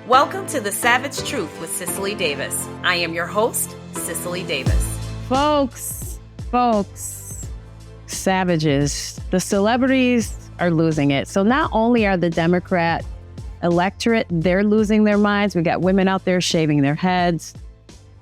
Welcome to The Savage Truth with Cicely Davis. I am your host, Cicely Davis. Folks, savages, the celebrities are losing it. So not only are the Democrat electorate, they're losing their minds. We got women out there shaving their heads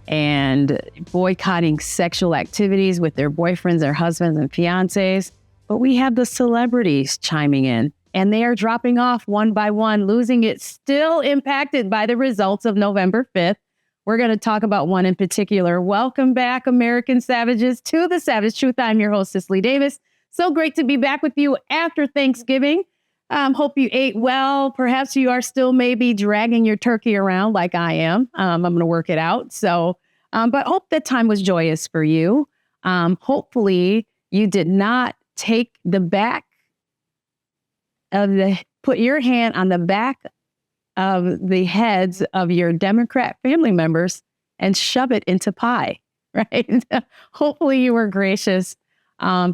and boycotting sexual activities with their boyfriends, their husbands, and fiancés. But we have the celebrities chiming in, and they are dropping off one by one, losing it, still impacted by the results of November 5th. We're going to talk about one in particular. Welcome back, American Savages, to The Savage Truth. I'm your host, Cicely Davis. So great to be back with you after Thanksgiving. Hope you ate well. Perhaps you are still maybe dragging your turkey around like I am. I'm going to work it out. But hope that time was joyous for you. Hopefully you did not take the back put your hand on the back of the heads of your Democrat family members and shove it into pie, right? Hopefully you were gracious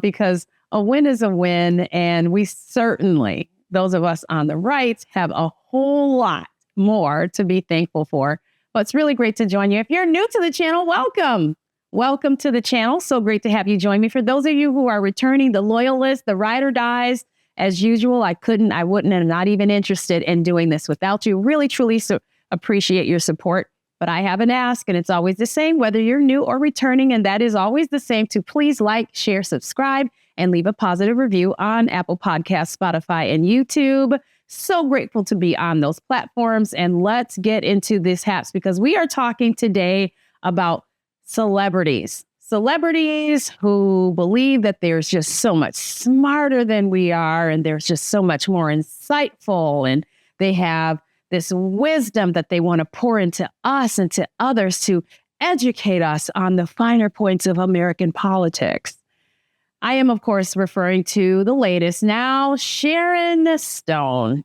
because a win is a win. And we certainly, those of us on the right, have a whole lot more to be thankful for. But it's really great to join you. If you're new to the channel, welcome. Welcome to the channel. So great to have you join me. For those of you who are returning, the loyalists, the ride or dies, as usual, I wouldn't, and I'm not even interested in doing this without you. Really, truly appreciate your support. But I have an ask, and it's always the same, whether you're new or returning, and that is always the same, to please like, share, subscribe, and leave a positive review on Apple Podcasts, Spotify, and YouTube. So grateful to be on those platforms. And let's get into this haps, because we are talking today about celebrities. Celebrities who believe that there's just so much smarter than we are, and there's just so much more insightful, and they have this wisdom that they want to pour into us and to others to educate us on the finer points of American politics. I am, of course, referring to the latest now, Sharon Stone.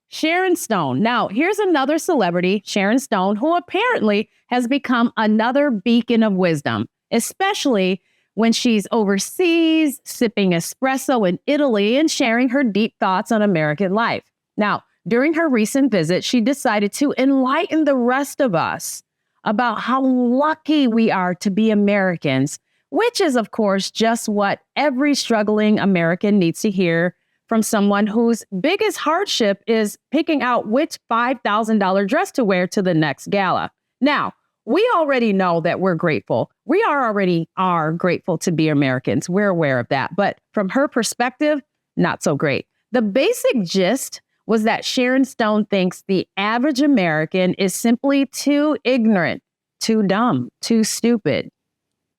Sharon Stone. Now, here's another celebrity, Sharon Stone, who apparently has become another beacon of wisdom, especially when she's overseas, sipping espresso in Italy and sharing her deep thoughts on American life. Now, during her recent visit, she decided to enlighten the rest of us about how lucky we are to be Americans, which is, of course, just what every struggling American needs to hear from someone whose biggest hardship is picking out which $5,000 dress to wear to the next gala. Now, we already know that we're grateful. We already are grateful to be Americans. We're aware of that. But from her perspective, not so great. The basic gist was that Sharon Stone thinks the average American is simply too ignorant, too dumb, too stupid,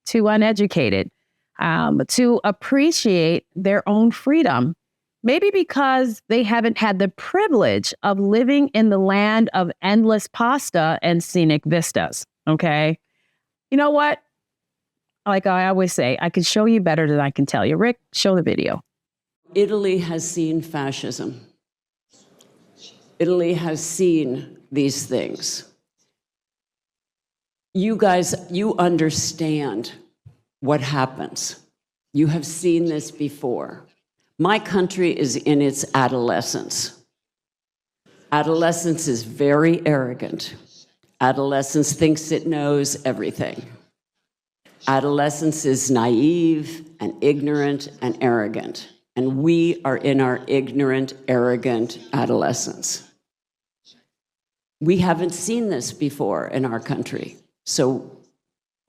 too uneducated, to appreciate their own freedom. Maybe because they haven't had the privilege of living in the land of endless pasta and scenic vistas. Okay. You know what? Like I always say, I can show you better than I can tell you. Rick, show the video. Italy has seen fascism. Italy has seen these things. You guys, you understand what happens. You have seen this before. My country is in its adolescence. Adolescence is very arrogant. Adolescence thinks it knows everything. Adolescence is naive and ignorant and arrogant. And we are in our ignorant, arrogant adolescence. We haven't seen this before in our country. So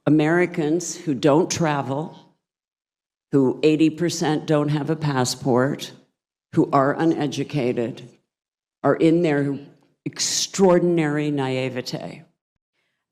Americans who don't travel, who 80% don't have a passport, who are uneducated, are in their extraordinary naivete.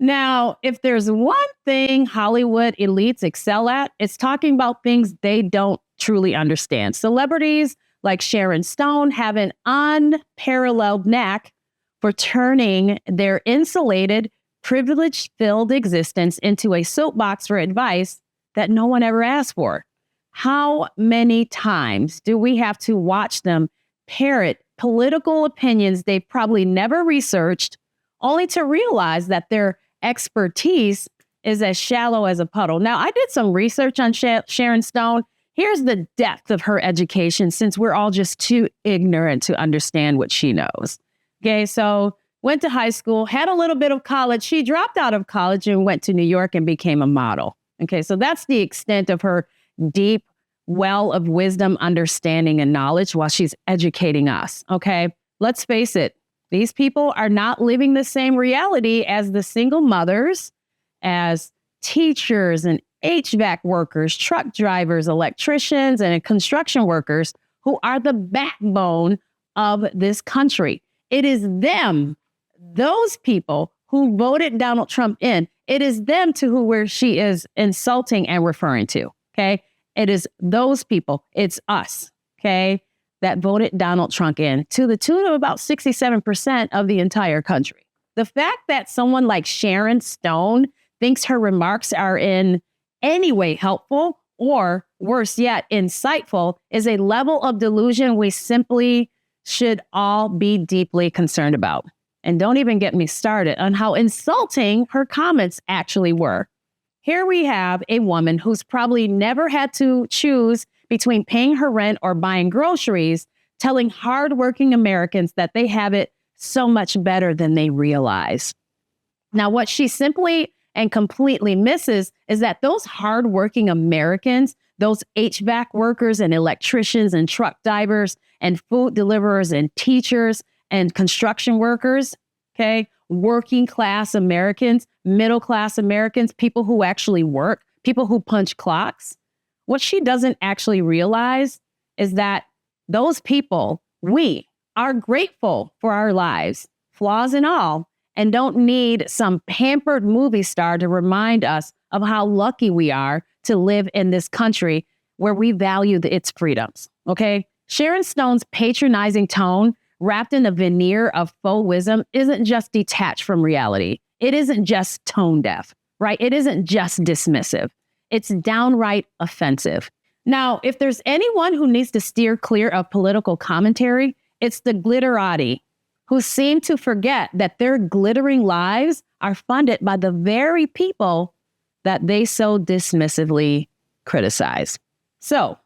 Now, if there's one thing Hollywood elites excel at, it's talking about things they don't truly understand. Celebrities like Sharon Stone have an unparalleled knack for turning their insulated, privilege-filled existence into a soapbox for advice that no one ever asked for. How many times do we have to watch them parrot political opinions they've probably never researched, only to realize that their expertise is as shallow as a puddle? Now, I did some research on Sharon Stone. Here's the depth of her education, since we're all just too ignorant to understand what she knows. Okay, so went to high school, had a little bit of college. She dropped out of college and went to New York and became a model. Okay, so that's the extent of her deep well of wisdom, understanding, and knowledge while she's educating us. Okay, let's face it. These people are not living the same reality as the single mothers, as teachers and HVAC workers, truck drivers, electricians, and construction workers who are the backbone of this country. It is them, those people who voted Donald Trump in. It is them to where she is insulting and referring to. Okay. It is those people. It's us. Okay. That voted Donald Trump in to the tune of about 67% of the entire country. The fact that someone like Sharon Stone thinks her remarks are in any way helpful or worse yet, insightful is a level of delusion we simply should all be deeply concerned about. And don't even get me started on how insulting her comments actually were. Here we have a woman who's probably never had to choose between paying her rent or buying groceries, telling hardworking Americans that they have it so much better than they realize. Now, what she simply and completely misses is that those hardworking Americans, those HVAC workers and electricians and truck divers and food deliverers and teachers and construction workers, okay, working class Americans, middle class Americans, people who actually work, people who punch clocks. What she doesn't actually realize is that those people, we are grateful for our lives, flaws and all, and don't need some pampered movie star to remind us of how lucky we are to live in this country where we value its freedoms, okay? Sharon Stone's patronizing tone, wrapped in a veneer of faux wisdom, isn't just detached from reality. It isn't just tone deaf, right? It isn't just dismissive. It's downright offensive. Now, if there's anyone who needs to steer clear of political commentary, it's the glitterati, who seem to forget that their glittering lives are funded by the very people that they so dismissively criticize. So,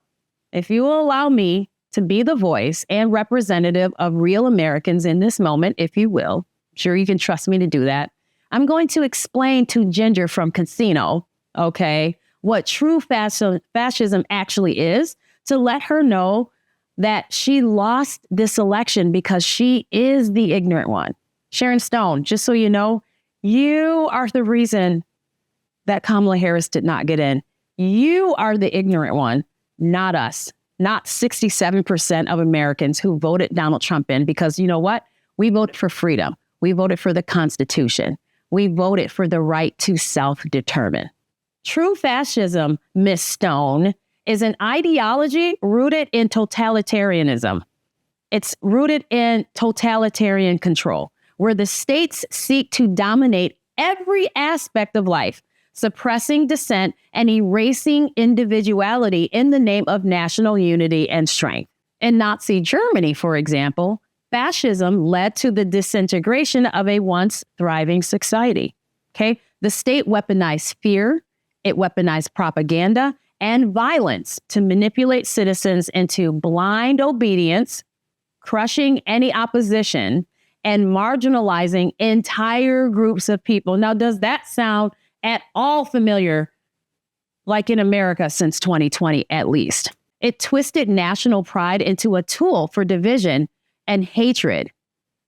if you will allow me to be the voice and representative of real Americans in this moment, if you will, I'm sure you can trust me to do that, I'm going to explain to Ginger from Casino, okay, what true fascism actually is, to let her know that she lost this election because she is the ignorant one. Sharon Stone, just so you know, you are the reason that Kamala Harris did not get in. You are the ignorant one, not us, not 67% of Americans who voted Donald Trump in, because you know what? We voted for freedom. We voted for the Constitution. We voted for the right to self-determine. True fascism, Miss Stone, is an ideology rooted in totalitarianism. It's rooted in totalitarian control, where the states seek to dominate every aspect of life, suppressing dissent and erasing individuality in the name of national unity and strength. In Nazi Germany, for example, fascism led to the disintegration of a once thriving society. Okay, the state weaponized fear, it weaponized propaganda and violence to manipulate citizens into blind obedience, crushing any opposition, and marginalizing entire groups of people. Now, does that sound at all familiar, like in America since 2020, at least? It twisted national pride into a tool for division and hatred,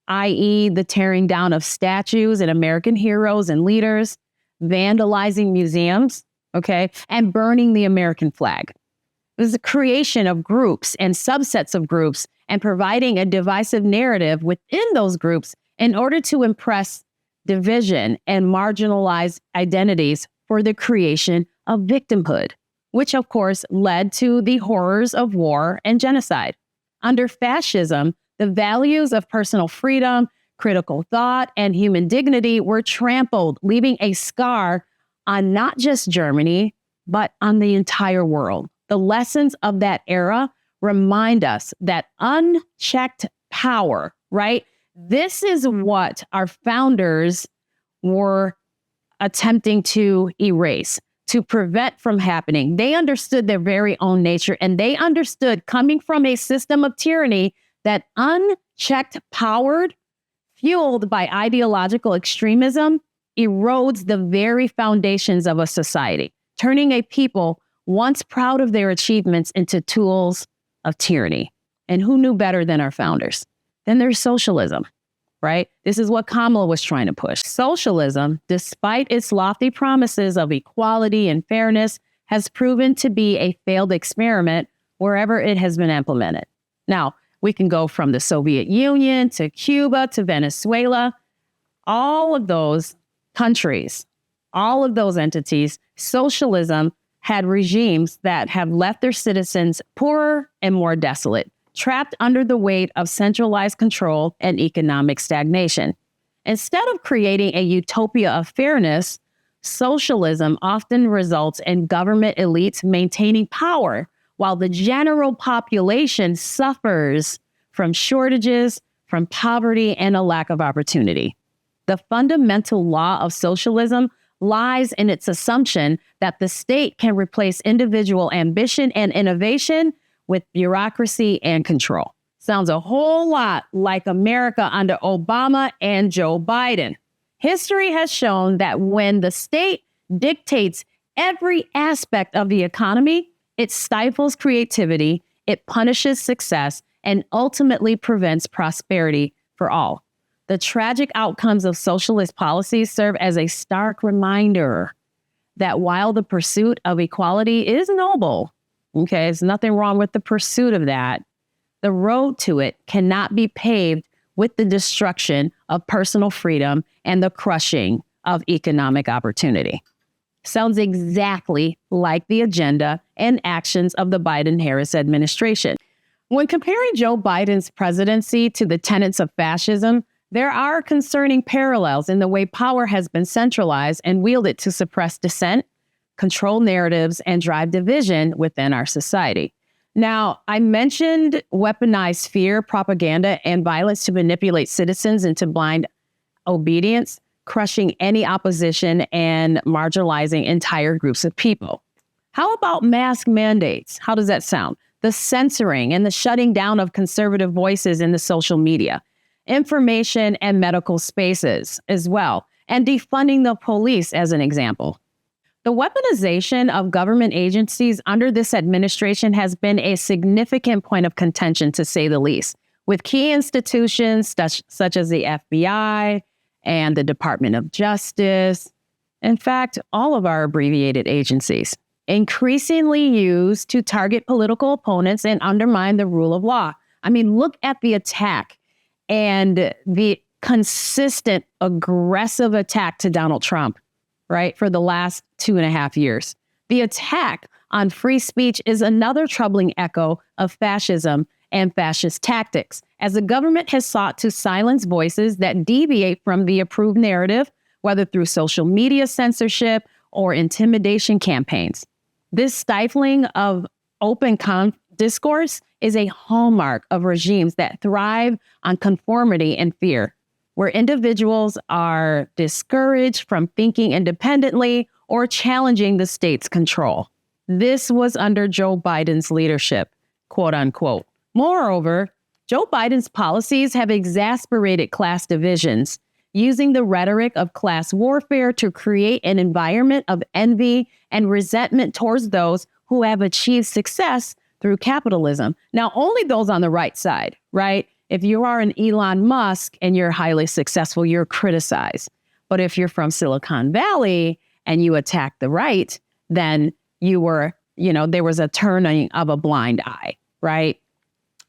i.e. the tearing down of statues and American heroes and leaders, vandalizing museums, okay, and burning the American flag. It was the creation of groups and subsets of groups and providing a divisive narrative within those groups in order to impress division and marginalized identities for the creation of victimhood, which of course led to the horrors of war and genocide. Under fascism, the values of personal freedom, critical thought, and human dignity were trampled, leaving a scar on not just Germany, but on the entire world. The lessons of that era remind us that unchecked power, right? This is what our founders were attempting to erase, to prevent from happening. They understood their very own nature, and they understood, coming from a system of tyranny, that unchecked power fueled by ideological extremism, erodes the very foundations of a society, turning a people once proud of their achievements into tools of tyranny. And who knew better than our founders? Then there's socialism, right? This is what Kamala was trying to push. Socialism, despite its lofty promises of equality and fairness, has proven to be a failed experiment wherever it has been implemented. Now, we can go from the Soviet Union to Cuba to Venezuela. All of those countries, all of those entities, socialism had regimes that have left their citizens poorer and more desolate, trapped under the weight of centralized control and economic stagnation. Instead of creating a utopia of fairness, socialism often results in government elites maintaining power while the general population suffers from shortages, from poverty, and a lack of opportunity. The fundamental law of socialism lies in its assumption that the state can replace individual ambition and innovation with bureaucracy and control. Sounds a whole lot like America under Obama and Joe Biden. History has shown that when the state dictates every aspect of the economy, it stifles creativity, it punishes success, and ultimately prevents prosperity for all. The tragic outcomes of socialist policies serve as a stark reminder that while the pursuit of equality is noble, okay, there's nothing wrong with the pursuit of that, the road to it cannot be paved with the destruction of personal freedom and the crushing of economic opportunity. Sounds exactly like the agenda and actions of the Biden-Harris administration. When comparing Joe Biden's presidency to the tenets of fascism, there are concerning parallels in the way power has been centralized and wielded to suppress dissent, control narratives, and drive division within our society. Now, I mentioned weaponized fear, propaganda, and violence to manipulate citizens into blind obedience, crushing any opposition and marginalizing entire groups of people. How about mask mandates? How does that sound? The censoring and the shutting down of conservative voices in the social media, information and medical spaces as well, and defunding the police as an example. The weaponization of government agencies under this administration has been a significant point of contention, to say the least, with key institutions such as the FBI and the Department of Justice, in fact, all of our abbreviated agencies, increasingly used to target political opponents and undermine the rule of law. I mean, look at the attack and the consistent aggressive attack to Donald Trump, right, for the last 2.5 years. The attack on free speech is another troubling echo of fascism and fascist tactics, as the government has sought to silence voices that deviate from the approved narrative, whether through social media censorship or intimidation campaigns. This stifling of open discourse is a hallmark of regimes that thrive on conformity and fear, where individuals are discouraged from thinking independently or challenging the state's control. This was under Joe Biden's leadership, quote unquote. Moreover, Joe Biden's policies have exasperated class divisions, using the rhetoric of class warfare to create an environment of envy and resentment towards those who have achieved success through capitalism. Now, only those on the right side, right? If you are an Elon Musk and you're highly successful, you're criticized. But if you're from Silicon Valley and you attack the right, then you were, there was a turning of a blind eye, right?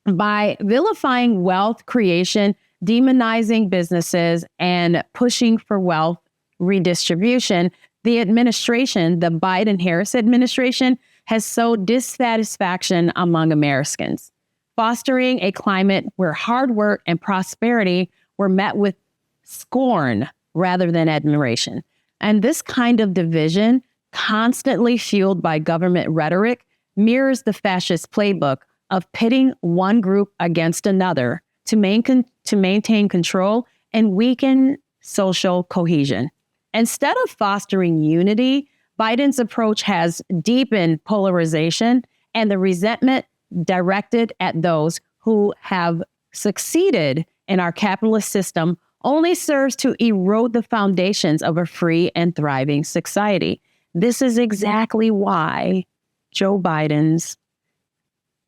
By vilifying wealth creation, demonizing businesses, and pushing for wealth redistribution, the administration, the Biden-Harris administration, has sowed dissatisfaction among Americans, fostering a climate where hard work and prosperity were met with scorn rather than admiration. And this kind of division, constantly fueled by government rhetoric, mirrors the fascist playbook of pitting one group against another to maintain control and weaken social cohesion. Instead of fostering unity, Biden's approach has deepened polarization and the resentment directed at those who have succeeded in our capitalist system only serves to erode the foundations of a free and thriving society. This is exactly why Joe Biden's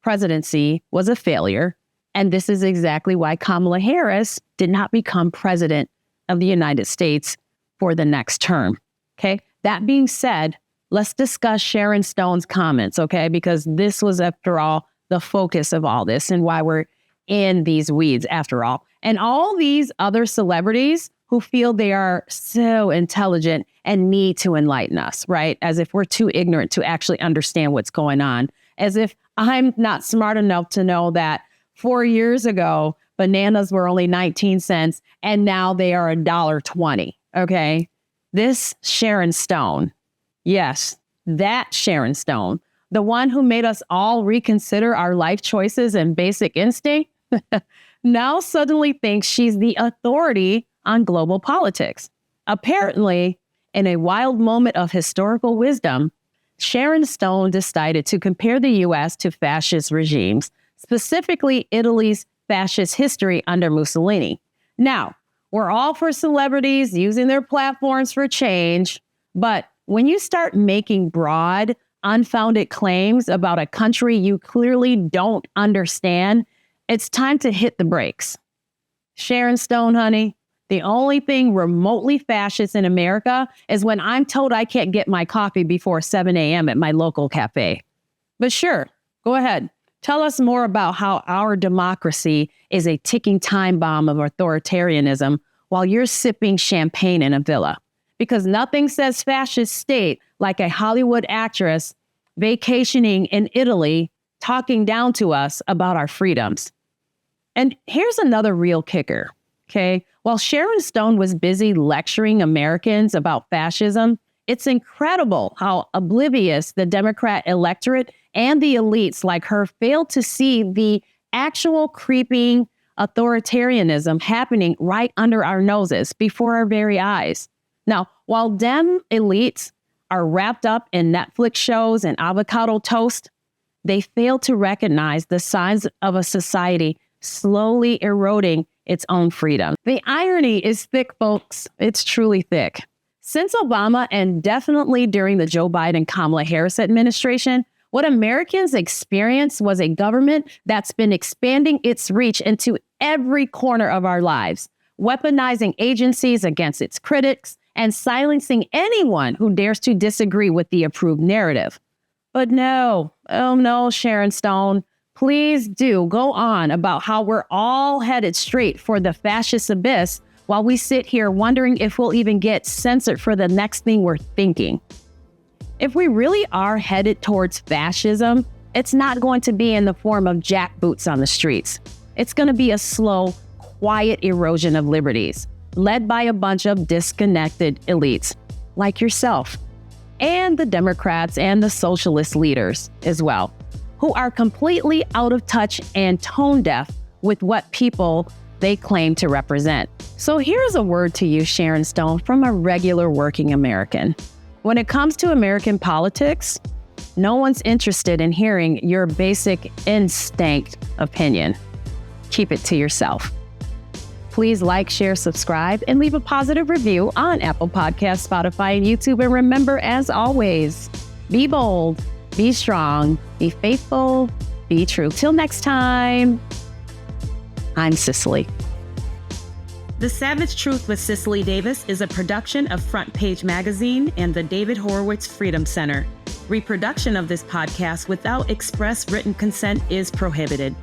presidency was a failure. And this is exactly why Kamala Harris did not become president of the United States for the next term. Okay. That being said, let's discuss Sharon Stone's comments, okay? Because this was, after all, the focus of all this and why we're in these weeds, after all. And all these other celebrities who feel they are so intelligent and need to enlighten us, right? As if we're too ignorant to actually understand what's going on. As if I'm not smart enough to know that 4 years ago, bananas were only 19 cents and now they are $1.20, okay? This Sharon Stone, yes, that Sharon Stone, the one who made us all reconsider our life choices and basic instinct, now suddenly thinks she's the authority on global politics. Apparently, in a wild moment of historical wisdom, Sharon Stone decided to compare the U.S. to fascist regimes, specifically Italy's fascist history under Mussolini. Now, we're all for celebrities using their platforms for change, but when you start making broad, unfounded claims about a country you clearly don't understand, it's time to hit the brakes. Sharon Stone, honey, the only thing remotely fascist in America is when I'm told I can't get my coffee before 7 a.m. at my local cafe. But sure, go ahead. Tell us more about how our democracy is a ticking time bomb of authoritarianism while you're sipping champagne in a villa. Because nothing says fascist state like a Hollywood actress vacationing in Italy talking down to us about our freedoms. And here's another real kicker, okay? While Sharon Stone was busy lecturing Americans about fascism, it's incredible how oblivious the Democrat electorate and the elites like her failed to see the actual creeping authoritarianism happening right under our noses, before our very eyes. Now, while Dem elites are wrapped up in Netflix shows and avocado toast, they fail to recognize the signs of a society slowly eroding its own freedom. The irony is thick, folks. It's truly thick. Since Obama, and definitely during the Joe Biden-Kamala Harris administration, what Americans experienced was a government that's been expanding its reach into every corner of our lives, weaponizing agencies against its critics and silencing anyone who dares to disagree with the approved narrative. But no, oh no, Sharon Stone, please do go on about how we're all headed straight for the fascist abyss while we sit here wondering if we'll even get censored for the next thing we're thinking. If we really are headed towards fascism, it's not going to be in the form of jackboots on the streets. It's going to be a slow, quiet erosion of liberties, led by a bunch of disconnected elites like yourself, and the Democrats and the socialist leaders as well, who are completely out of touch and tone deaf with what people they claim to represent. So here's a word to you, Sharon Stone, from a regular working American. When it comes to American politics, no one's interested in hearing your basic instinct opinion. Keep it to yourself. Please like, share, subscribe, and leave a positive review on Apple Podcasts, Spotify, and YouTube. And remember, as always, be bold, be strong, be faithful, be true. Till next time, I'm Cicely. The Savage Truth with Cicely Davis is a production of Front Page Magazine and the David Horowitz Freedom Center. Reproduction of this podcast without express written consent is prohibited.